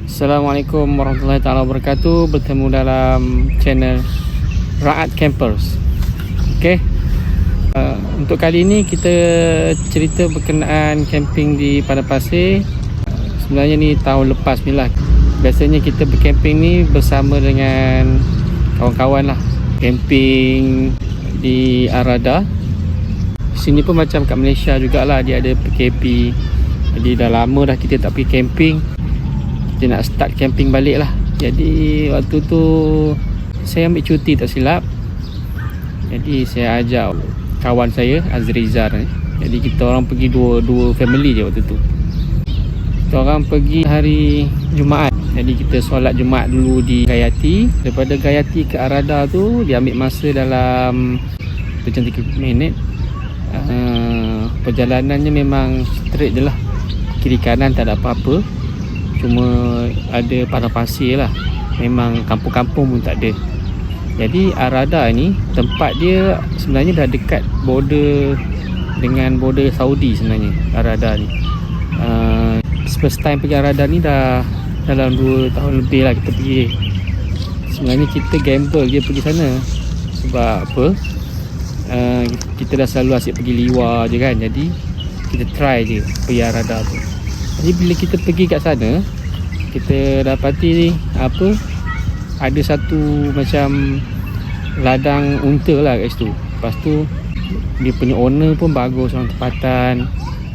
Assalamualaikum warahmatullahi taala wabarakatuh. Bertemu dalam channel Raat Campers. Okey. Untuk kali ini kita cerita berkenaan camping di Padang Pasir. Sebenarnya ni tahun lepas ni lah. Biasanya kita bercamping ni bersama dengan kawan-kawan lah. Camping di Arada. Sini pun macam kat Malaysia jugalah, dia ada PKP. Jadi dah lama dah kita tak pergi camping. Kita nak start camping balik lah. Jadi waktu tu saya ambil cuti tak silap. Jadi saya ajak kawan saya Azrizar ni. Jadi kita orang pergi dua family je waktu tu. Kita orang pergi hari Jumaat. Jadi kita solat Jumaat dulu di Gayati. Daripada Gayati ke Arada tu dia ambil masa dalam macam 30 minit. Perjalanannya memang straight je lah. Kiri kanan tak ada apa-apa. Cuma ada padang pasir lah. Memang kampung-kampung pun tak ada. Jadi Arada ni tempat dia sebenarnya dah dekat border dengan border Saudi sebenarnya. Arada ni first time pergi Arada ni dah dalam 2 tahun lebih lah kita pergi. Sebenarnya kita gamble je pergi sana. Sebab apa, kita dah selalu asyik pergi liwa je kan. Jadi kita try je pergi Arada tu. Jadi bila kita pergi kat sana, kita dapati apa, ada satu macam ladang unta lah kat situ. Lepas tu dia punya owner pun bagus, orang tempatan.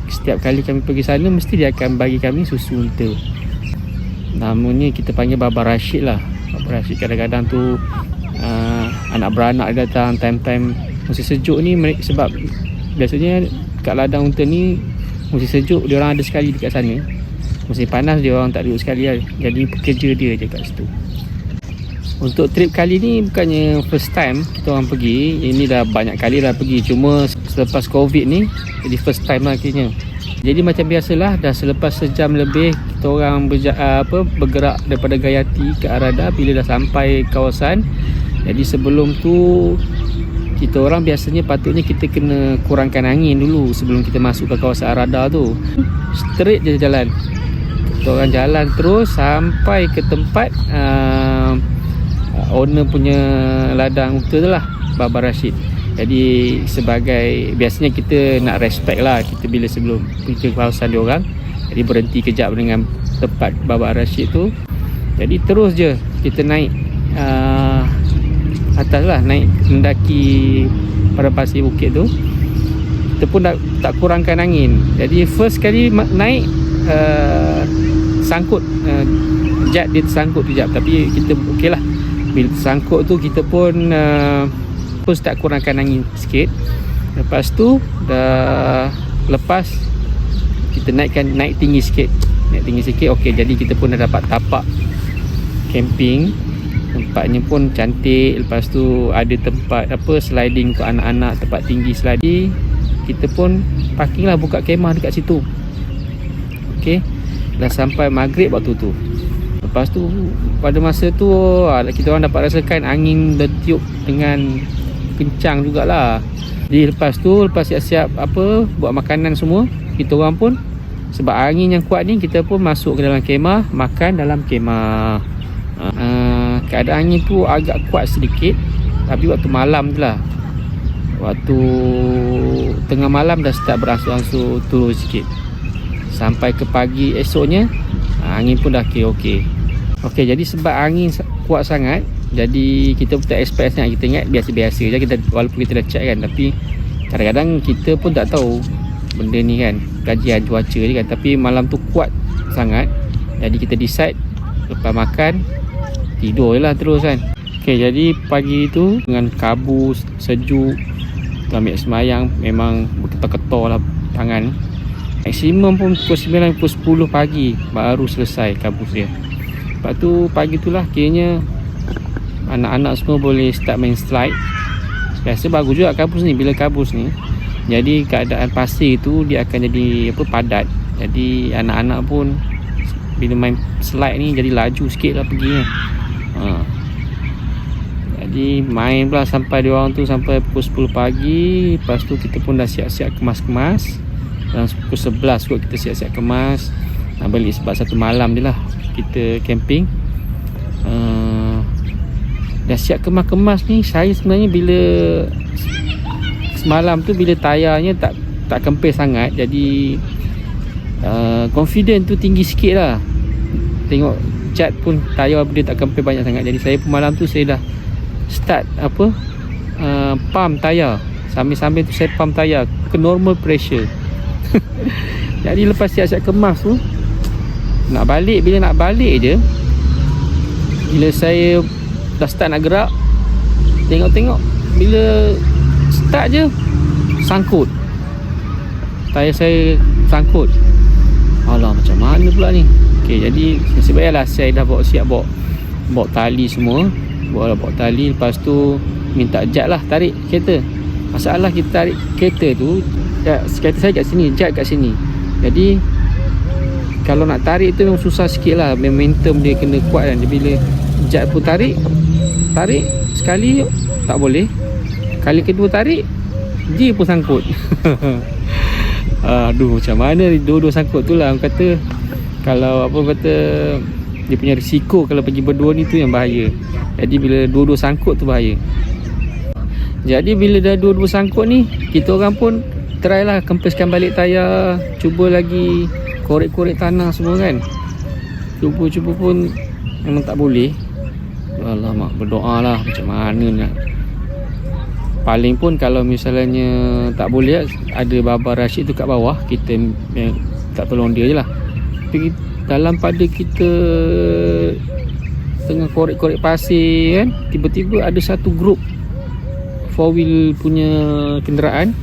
Setiap kali kami pergi sana mesti dia akan bagi kami susu unta. Namanya kita panggil Baba Rashid lah. Baba Rashid kadang-kadang tu anak beranak datang time-time musim sejuk ni. Sebab biasanya kat ladang unta ni musim sejuk dia orang ada sekali dekat sana. Musim panas dia orang tak duduk sekali lah. Jadi pekerja dia je kat situ. Untuk trip kali ni bukannya first time kita orang pergi. Ini dah banyak kali dah pergi. Cuma selepas Covid ni jadi first time lah akhirnya. Jadi macam biasalah, dah selepas sejam lebih kita orang bergerak daripada Gayati ke Arada. Bila dah sampai kawasan, jadi sebelum tu kita orang biasanya patutnya kita kena kurangkan angin dulu sebelum kita masuk ke kawasan Arada tu. Straight je jalan. Kita orang jalan terus sampai ke tempat owner punya ladang unta tu lah, Baba Rashid. Jadi sebagai biasanya kita nak respect lah kita bila sebelum pergi ke kawasan dia orang. Jadi berhenti kejap dengan tempat Baba Rashid tu. Jadi terus je kita naik atas lah, naik mendaki pada pasir bukit tu. Kita pun tak kurangkan angin. Jadi first kali naik sangkut, jet dia tersangkut sekejap. Tapi kita okey lah. Bila tersangkut tu kita pun start kurangkan angin sikit. Lepas tu dah lepas, kita naik tinggi sikit. Okey, jadi kita pun dah dapat tapak camping. Tempatnya pun cantik. Lepas tu ada tempat sliding untuk anak-anak, tempat tinggi sliding. Kita pun parking lah, buka kemah dekat situ. Okey, dah sampai maghrib waktu tu. Lepas tu pada masa tu kita orang dapat rasakan angin bertiup dengan kencang jugalah. Jadi lepas siap-siap buat makanan semua, kita orang pun sebab angin yang kuat ni, kita pun masuk ke dalam kemah, makan dalam kemah. Keadaan angin tu agak kuat sedikit. Tapi waktu malam tu lah, waktu tengah malam dah start berangsur-angsur turun sikit. Sampai ke pagi esoknya angin pun dah okey. Okey, jadi sebab angin kuat sangat, jadi kita pun tak expect sangat. Kita ingat biasa-biasa je kita, walaupun kita dah check kan. Tapi kadang-kadang kita pun tak tahu benda ni kan, kajian cuaca je kan. Tapi malam tu kuat sangat. Jadi kita decide lepas makan tidur je lah terus kan. Okey, jadi pagi tu dengan kabus, sejuk, kita ambil semayang, memang berketar-ketar lah tangan. Maksimum pun pukul 9, pukul 10 pagi baru selesai kabus dia. Lepas tu pagi tu lah kiranya anak-anak semua boleh start main slide. Biasa bagus juga kabus ni. Bila kabus ni, jadi keadaan pasir tu dia akan jadi padat. Jadi anak-anak pun bila main slide ni jadi laju sikit lah perginya. Jadi main pula sampai dia orang tu sampai pukul 10 pagi. Lepas tu kita pun dah siap-siap kemas-kemas. Dalam pukul 11 kot kita siap-siap kemas. Nak balik sebab satu malam je lah kita camping. Dah siap kemas-kemas ni, saya sebenarnya bila semalam tu bila tayarnya tak kempis sangat, jadi confident tu tinggi sikit lah. Tengok cat pun tayar dia tak kempis banyak sangat. Jadi saya pun malam tu saya dah start pump tayar. Sambil-sambil tu saya pump tayar ke normal pressure. Jadi lepas siap-siap kemas tu, bila nak balik je, bila saya dah start nak gerak, tengok bila start je sangkut, tayar saya sangkut. Alah, macam mana pula ni? Okey, jadi nasib baiklah saya dah bawa tali semua. Bawa tali, lepas tu minta jet lah tarik kereta. Masalah kita tarik kereta tu, kereta saya kat sini, jet kat sini. Jadi kalau nak tarik tu memang susah sikit lah. Momentum dia kena kuat kan. Bila jet pun tarik sekali tak boleh, kali kedua tarik dia pun sangkut. Aduh, macam mana dua-dua sangkut tu lah. Orang kata kalau dia punya risiko kalau pergi berdua ni tu yang bahaya. Jadi bila dua-dua sangkut tu bahaya. Jadi bila dah dua-dua sangkut ni, kita orang pun try lah kempiskan balik tayar, cuba lagi korek-korek tanah semua kan. Cuba pun memang tak boleh. Alamak, berdoa lah macam mana nak. Paling pun kalau misalnya tak boleh, ada Baba Rashid tu kat bawah, kita tak tolong dia je lah. Tapi dalam pada kita tengah korek-korek pasir kan, tiba-tiba ada satu grup 4-wheel punya kenderaan,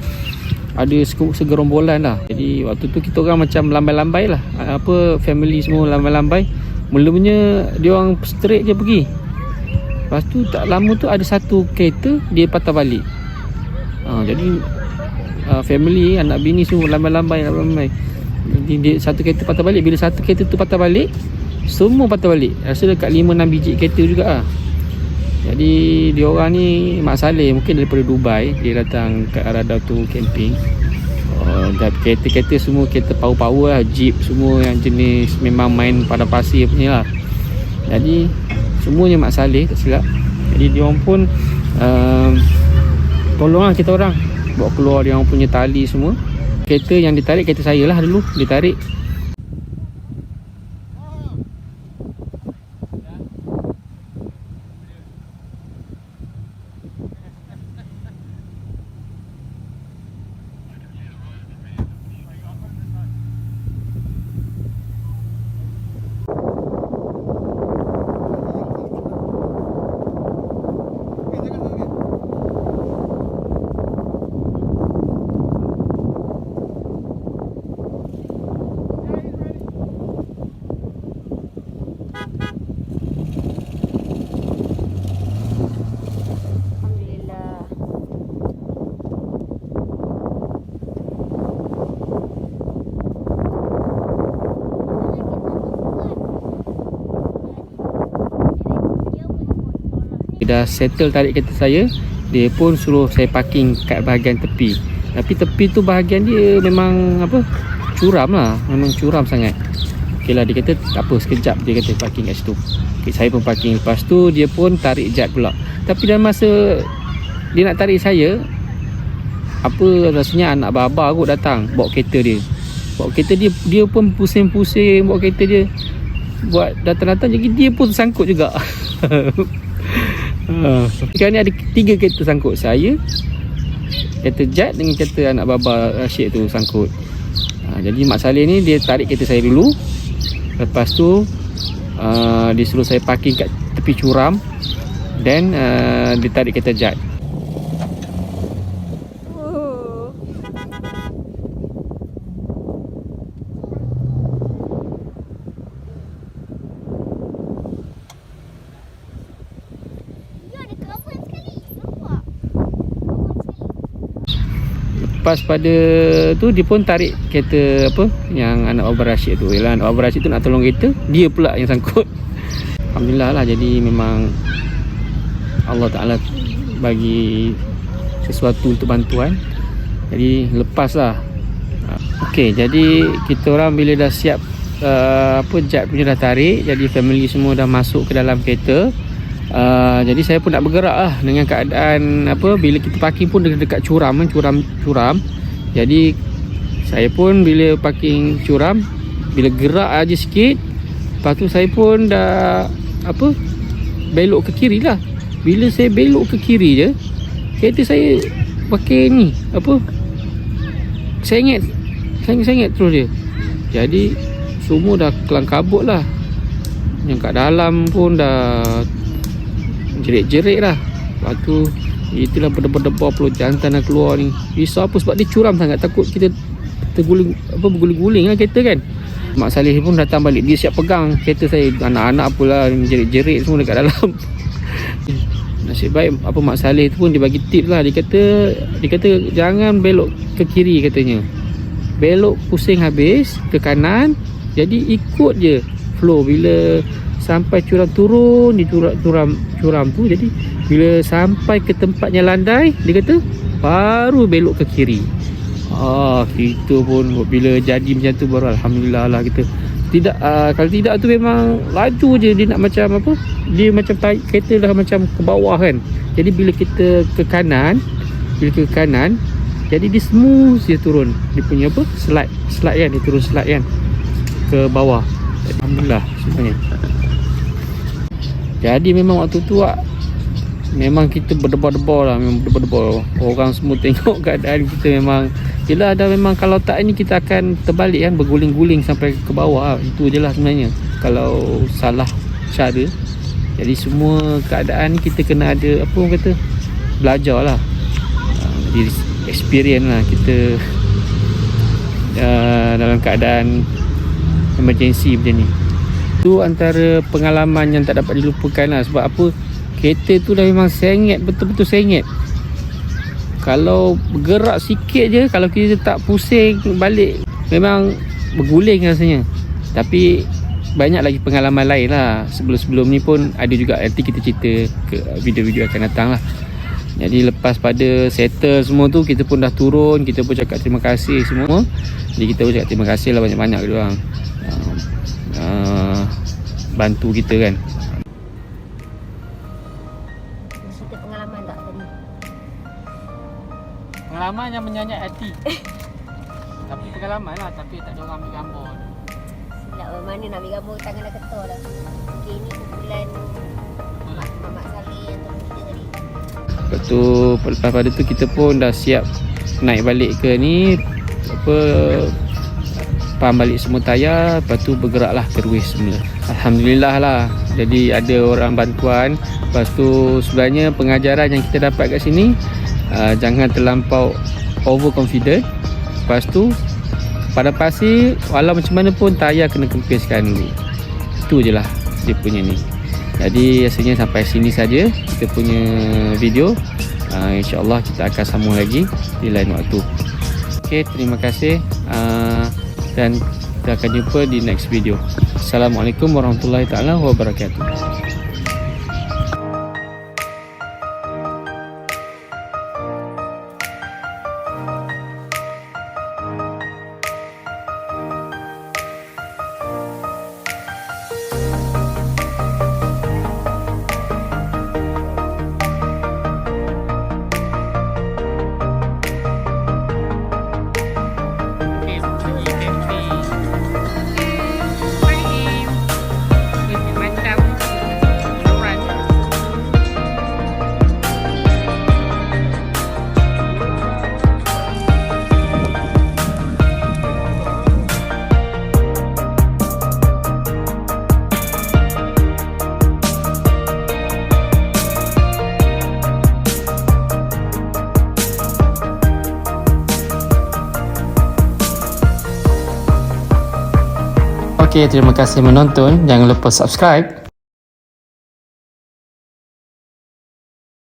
ada segerombolan lah. Jadi waktu tu kita orang macam lambai-lambai lah, family semua lambai-lambai. Mula-mulanya dia orang straight je pergi. Lepas tu tak lama tu ada satu kereta dia patah balik. Jadi family, anak bini semua lambai-lambai. Jadi dia satu kereta patah balik. Bila satu kereta tu patah balik, semua patah balik. Rasa dekat 5-6 biji kereta juga lah. Jadi dia orang ni Mak Saleh mungkin daripada Dubai. Dia datang ke arah tu camping. Dan kereta-kereta semua kereta power-power lah, jeep semua yang jenis memang main pada pasir punya lah. Jadi semuanya Mak Saleh tak silap. Jadi dia orang pun tolonglah kita orang, bawa keluar dia orang punya tali semua. Kereta yang ditarik kereta saya lah dulu, ditarik. Dah settle tarik kereta saya, dia pun suruh saya parking kat bahagian tepi. Tapi tepi tu bahagian dia memang curam lah, memang curam sangat. Okey lah, dia kata tak apa, sekejap dia kata parking kat situ. Okay, saya pun parking. Lepas tu dia pun tarik jet pula. Tapi dalam masa dia nak tarik saya, rasanya anak baba kot datang bawa kereta dia. Dia pun pusing-pusing bawa kereta dia, buat datang-datang, jadi dia pun sangkut juga. Sekarang ni ada 3 kereta sangkut. Saya, kereta jet dengan kereta anak baba Rashid tu sangkut. Jadi Mak Saleh ni dia tarik kereta saya dulu. Lepas tu dia suruh saya parking kat tepi curam. Dan dia tarik kereta jet. Lepas pada tu dia pun tarik kereta yang anak Abah Rashid tu. Yalah, anak Abah Rashid tu nak tolong kereta, dia pula yang sangkut. Alhamdulillah lah. Jadi memang Allah Ta'ala bagi sesuatu untuk bantuan. Jadi lepaslah. Okey, jadi kita orang bila dah siap jet punya dah tarik, jadi family semua dah masuk ke dalam kereta. Jadi saya pun nak bergerak lah dengan keadaan bila kita parking pun dekat curam. Jadi saya pun bila parking curam, bila gerak aja sikit, lepas tu saya pun dah belok ke kiri lah. Bila saya belok ke kiri je, kereta saya pakai ni sengit terus dia. Jadi semua dah kelang kabut lah. Yang kat dalam pun dah jerit-jerit lah. Lepas tu itulah berdebar-debar perut jantan dah keluar ni. Risau apa sebab dia curam sangat, takut kita terguling berguling-guling lah kereta kan. Mak Saleh pun datang balik, dia siap pegang kereta saya. Anak-anak pula jerit-jerit semua dekat dalam. Nasib baik Mak Saleh tu pun dia bagi tip lah. Dia kata jangan belok ke kiri katanya. Belok pusing habis ke kanan. Jadi ikut je flow. Bila sampai curam turun di curam tu, jadi bila sampai ke tempatnya landai, dia kata baru belok ke kiri. Kita pun bila jadi macam tu baru alhamdulillah lah kita. Tidak kalau tidak tu memang laju je dia nak macam dia macam kereta dah macam ke bawah kan. Jadi bila kita ke kanan, jadi dia smooth dia turun. Dia punya slide kan, dia turun slide kan ke bawah. Alhamdulillah sebenarnya. Jadi memang waktu tu memang kita berdebar-debar lah, memang berdebar-debar. Orang semua tengok keadaan kita memang yelah, dah memang kalau tak ni kita akan terbalik kan, berguling-guling sampai ke bawah. Itu je lah sebenarnya kalau salah cara. Jadi semua keadaan ni kita kena ada belajar lah. Jadi experience lah kita dalam keadaan emergency macam ni. Itu antara pengalaman yang tak dapat dilupakan lah. Sebab kereta tu dah memang sengit, betul-betul sengit. Kalau bergerak sikit je, kalau kita tak pusing balik, memang berguling rasanya. Tapi banyak lagi pengalaman lain lah. Sebelum ni pun ada juga, nanti kita cerita ke video-video akan datang lah. Jadi lepas pada settle semua tu, kita pun dah turun. Kita pun cakap terima kasih semua. Jadi kita pun cakap terima kasih lah banyak-banyak ke diorang bantu kita kan. Cerita pengalaman tak tadi? Pengalaman yang menyayat hati. Tapi pengalaman lah, tapi tak ada orang ambil gambar. Silap mana nak ambil gambar, tangan dah ketar dah. Okay, ni kumpulan Mak Saleh yang tolong kita tadi. Lepas tu, lepas pada tu kita pun dah siap naik balik ke ni, pam balik semua tayar. Lepas tu bergeraklah terus semula. Alhamdulillah lah. Jadi ada orang bantuan. Lepas tu sebenarnya pengajaran yang kita dapat kat sini, jangan terlampau overconfident. Lepas tu pada pasir, walau macam mana pun tayar kena kempiskan dulu. Itu je lah dia punya ni. Jadi rasanya sampai sini saja kita punya video. InsyaAllah kita akan sambung lagi di lain waktu. Okay, terima kasih. Dan kita akan jumpa di next video. Assalamualaikum warahmatullahi taala wabarakatuh. Okey, terima kasih menonton. Jangan lupa subscribe